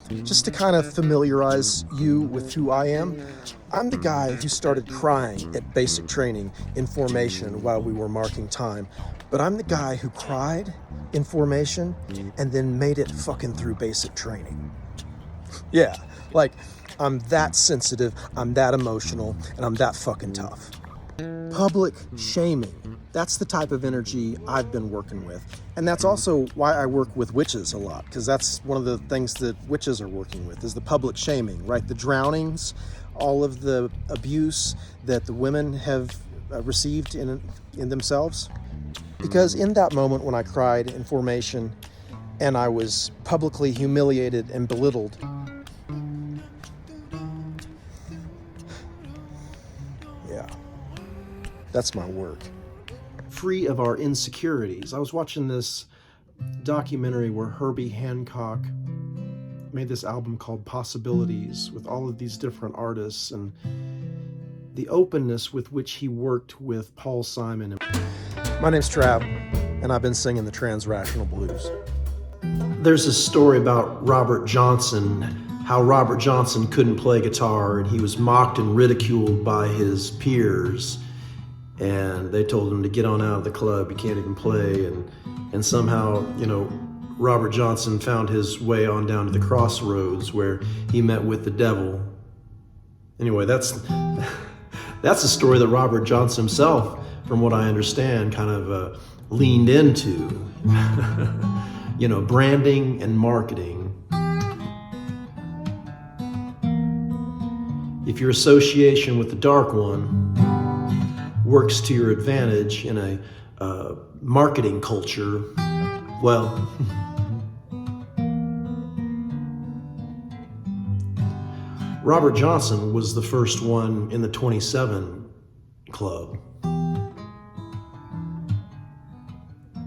Just to kind of familiarize you with who I am, I'm the guy who started crying at basic training in formation while we were marking time. But I'm the guy who cried in formation and then made it fucking through basic training. Yeah, like, I'm that sensitive, I'm that emotional, and I'm that fucking tough. Public shaming. That's the type of energy I've been working with. And that's also why I work with witches a lot, because that's one of the things that witches are working with, is the public shaming, right? The drownings, all of the abuse that the women have received in themselves. Because in that moment when I cried in formation and I was publicly humiliated and belittled, yeah, that's my work. Free of our insecurities. I was watching this documentary where Herbie Hancock made this album called Possibilities with all of these different artists and the openness with which he worked with Paul Simon. My name's Trav, and I've been singing the Transrational Blues. There's a story about Robert Johnson, how Robert Johnson couldn't play guitar, and he was mocked and ridiculed by his peers. And they told him to get on out of the club, you can't even play. And somehow, Robert Johnson found his way on down to the crossroads where he met with the devil. Anyway, that's the story that Robert Johnson himself, from what I understand, kind of leaned into. Branding and marketing. If your association with the Dark One works to your advantage in a marketing culture, well, Robert Johnson was the first one in the 27 Club.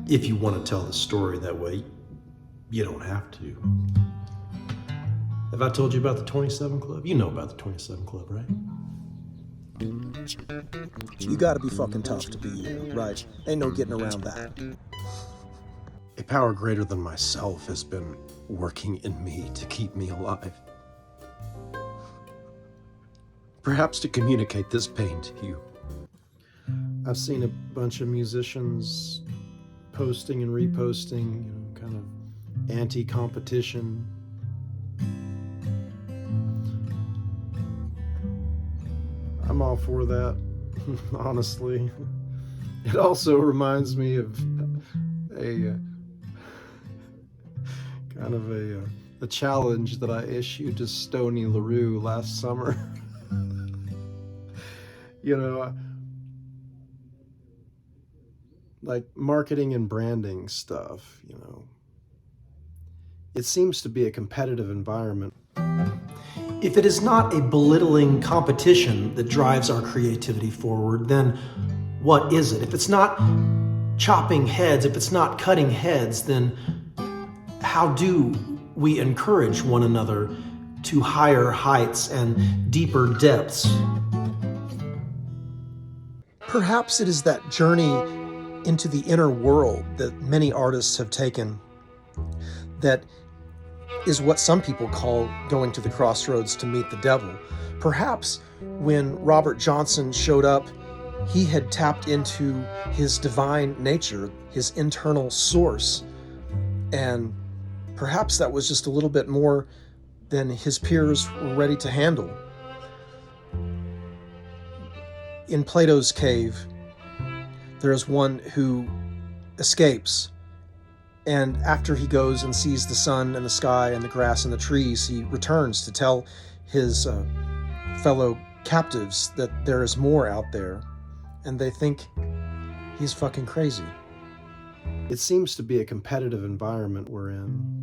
If you want to tell the story that way, you don't have to. Have I told you about the 27 Club? You know about the 27 Club, right? You gotta be fucking tough to be you, right? Ain't no getting around that. A power greater than myself has been working in me to keep me alive. Perhaps to communicate this pain to you. I've seen a bunch of musicians posting and reposting, kind of anti-competition. I'm all for that, honestly. It also reminds me of a kind of a challenge that I issued to Stoney LaRue last summer. Like marketing and branding stuff, It seems to be a competitive environment. If it is not a belittling competition that drives our creativity forward, then what is it? If it's not chopping heads, if it's not cutting heads, then how do we encourage one another to higher heights and deeper depths? Perhaps it is that journey into the inner world that many artists have taken that is what some people call going to the crossroads to meet the devil. Perhaps when Robert Johnson showed up, he had tapped into his divine nature, his internal source, and perhaps that was just a little bit more than his peers were ready to handle. In Plato's cave, there is one who escapes. And after he goes and sees the sun and the sky and the grass and the trees, he returns to tell his fellow captives that there is more out there, and they think he's fucking crazy. It seems to be a competitive environment we're in.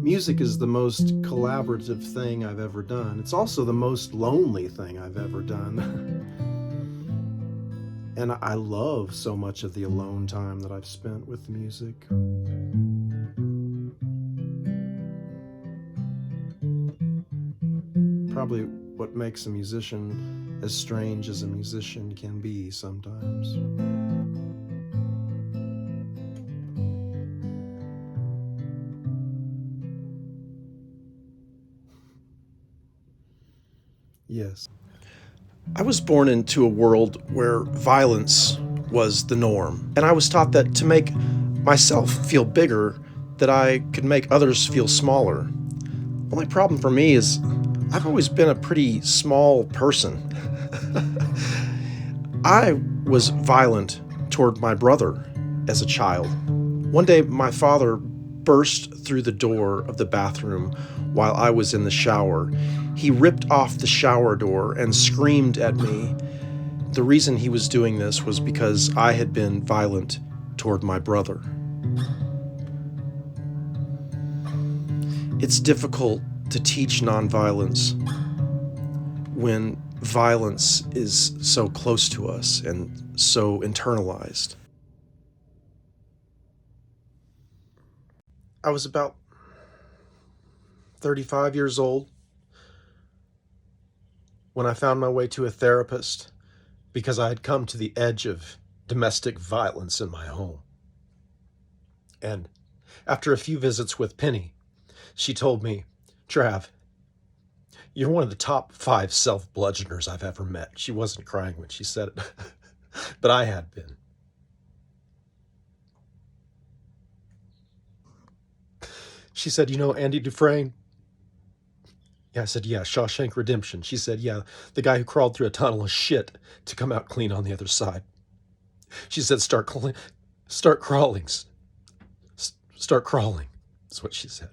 Music is the most collaborative thing I've ever done. It's also the most lonely thing I've ever done. And I love so much of the alone time that I've spent with music. Probably what makes a musician as strange as a musician can be sometimes. Yes. I was born into a world where violence was the norm, and I was taught that to make myself feel bigger, that I could make others feel smaller. The only problem for me is I've always been a pretty small person. I was violent toward my brother as a child. One day, my father burst through the door of the bathroom while I was in the shower. He ripped off the shower door and screamed at me. The reason he was doing this was because I had been violent toward my brother. It's difficult to teach nonviolence when violence is so close to us and so internalized. I was about 35 years old when I found my way to a therapist because I had come to the edge of domestic violence in my home. And after a few visits with Penny, she told me, "Trav, you're one of the top 5 self-bludgeoners I've ever met." She wasn't crying when she said it, but I had been. She said, "You know Andy Dufresne?" Yeah, I said, "Yeah, Shawshank Redemption." She said, "Yeah, the guy who crawled through a tunnel of shit to come out clean on the other side." She said, start crawling. Start crawling. That's what she said.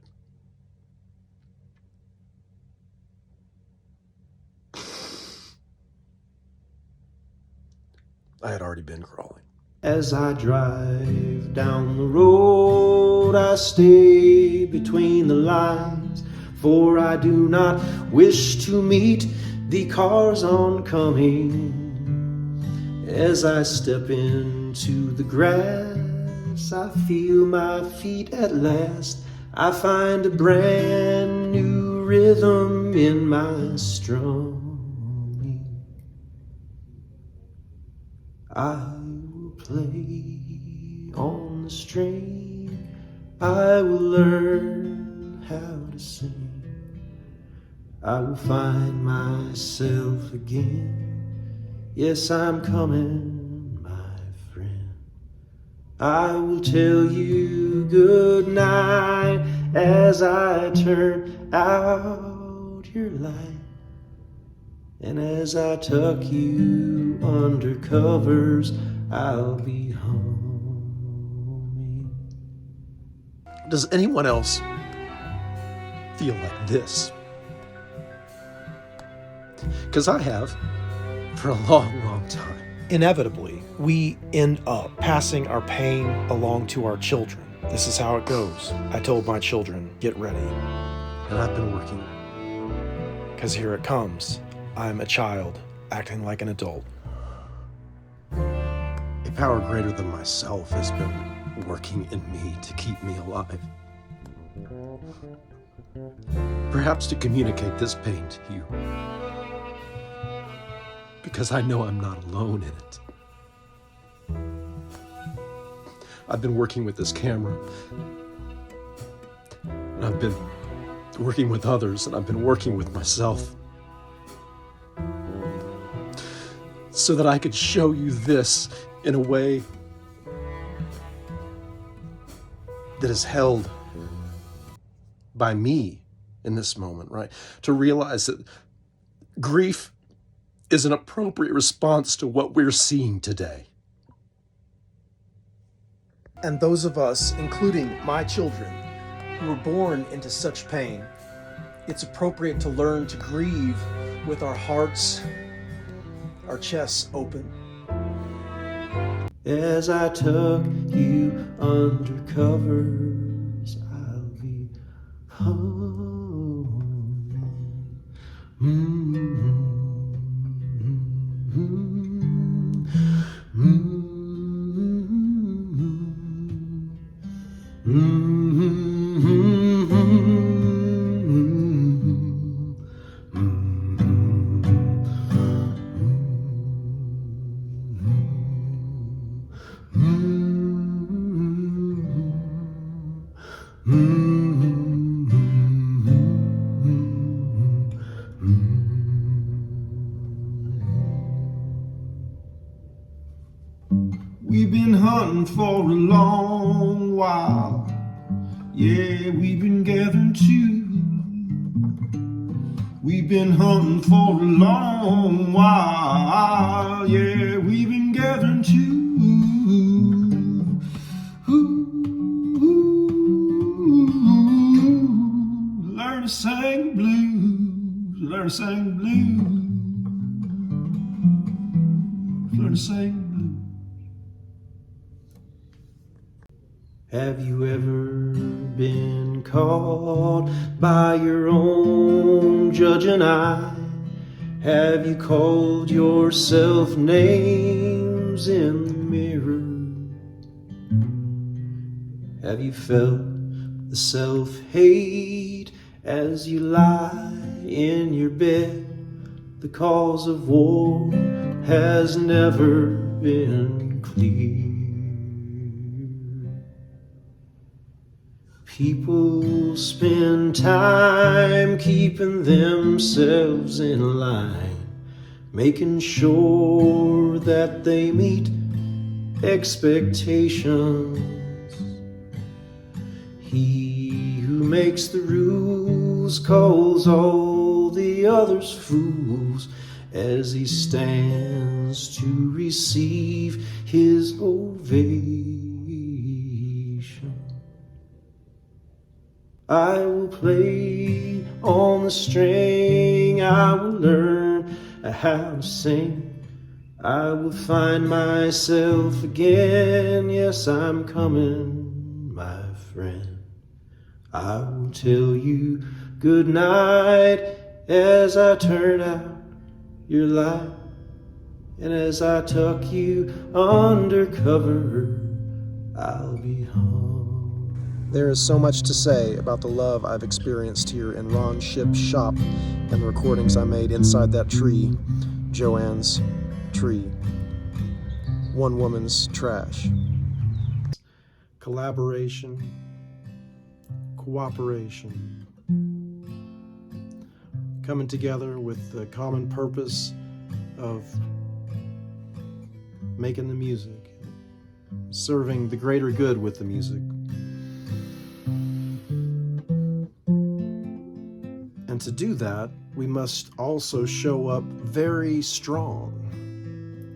I had already been crawling. As I drive down the road, I stay between the lines, for I do not wish to meet the cars oncoming. As I step into the grass, I feel my feet at last. I find a brand new rhythm in my strumming. I will play on the string. I will learn how to sing. I will find myself again. Yes, I'm coming, my friend. I will tell you good night as I turn out your light. And as I tuck you under covers, I'll be humming. Does anyone else feel like this? Because I have for a long, long time. Inevitably, we end up passing our pain along to our children. This is how it goes. I told my children, get ready. And I've been working. Because here it comes. I'm a child acting like an adult. A power greater than myself has been working in me to keep me alive. Perhaps to communicate this pain to you. Because I know I'm not alone in it. I've been working with this camera. And I've been working with others, and I've been working with myself. So that I could show you this in a way that is held by me in this moment, right? To realize that grief is an appropriate response to what we're seeing today. And those of us, including my children, who were born into such pain, it's appropriate to learn to grieve with our hearts, our chests open. As I tuck you under covers, I'll be humming. hunting for a long while. Yeah, we've been gathering too. We've been hunting for a long while. Yeah, we've been gathering too. Learn to sing blues. Learn to sing blues. Learn to sing blues. Have you ever been caught by your own judging eye? Have you called yourself names in the mirror? Have you felt the self-hate as you lie in your bed? The cause of war has never been clear. People spend time keeping themselves in line, making sure that they meet expectations. He who makes the rules calls all the others fools as he stands to receive his ovation. I will play on the string, I will learn how to sing. I will find myself again, yes, I'm coming, my friend. I will tell you good night as I turn out your light, and as I tuck you under cover, I'll be home. There is so much to say about the love I've experienced here in Ron Ship's shop and the recordings I made inside that tree, Joanne's tree. One woman's trash. Collaboration, cooperation, coming together with the common purpose of making the music, serving the greater good with the music. And to do that, we must also show up very strong,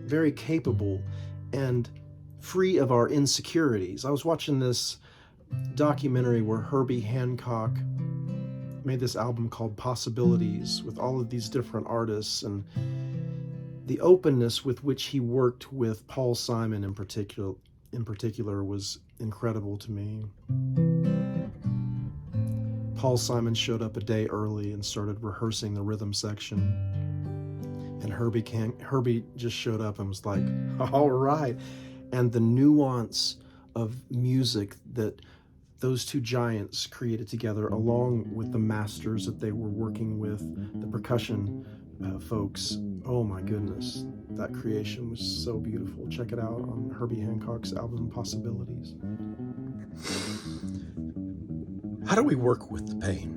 very capable, and free of our insecurities. I was watching this documentary where Herbie Hancock made this album called Possibilities with all of these different artists, and the openness with which he worked with Paul Simon in particular was incredible to me. Paul Simon showed up a day early and started rehearsing the rhythm section. And Herbie just showed up and was like, all right. And the nuance of music that those two giants created together, along with the masters that they were working with, the percussion folks, oh my goodness, that creation was so beautiful. Check it out on Herbie Hancock's album Possibilities. How do we work with the pain?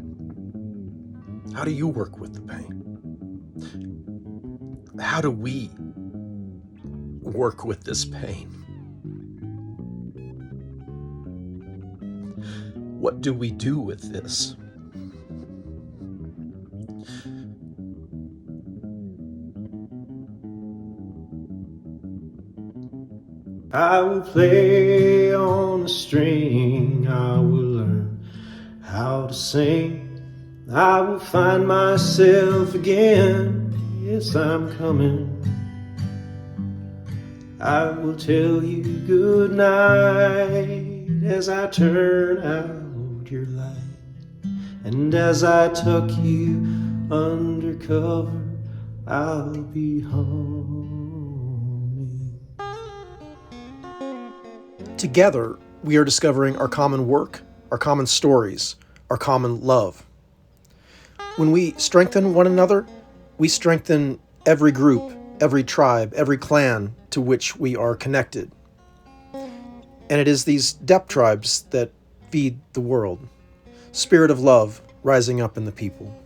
How do you work with the pain? How do we work with this pain? What do we do with this? I will play on the string, I will learn how to sing. I will find myself again, yes, I'm coming. I will tell you good night as I turn out your light, and as I tuck you under cover, I'll be home. Together, we are discovering our common work, our common stories, our common love. When we strengthen one another, we strengthen every group, every tribe, every clan to which we are connected. And it is these depth tribes that feed the world. Spirit of love rising up in the people.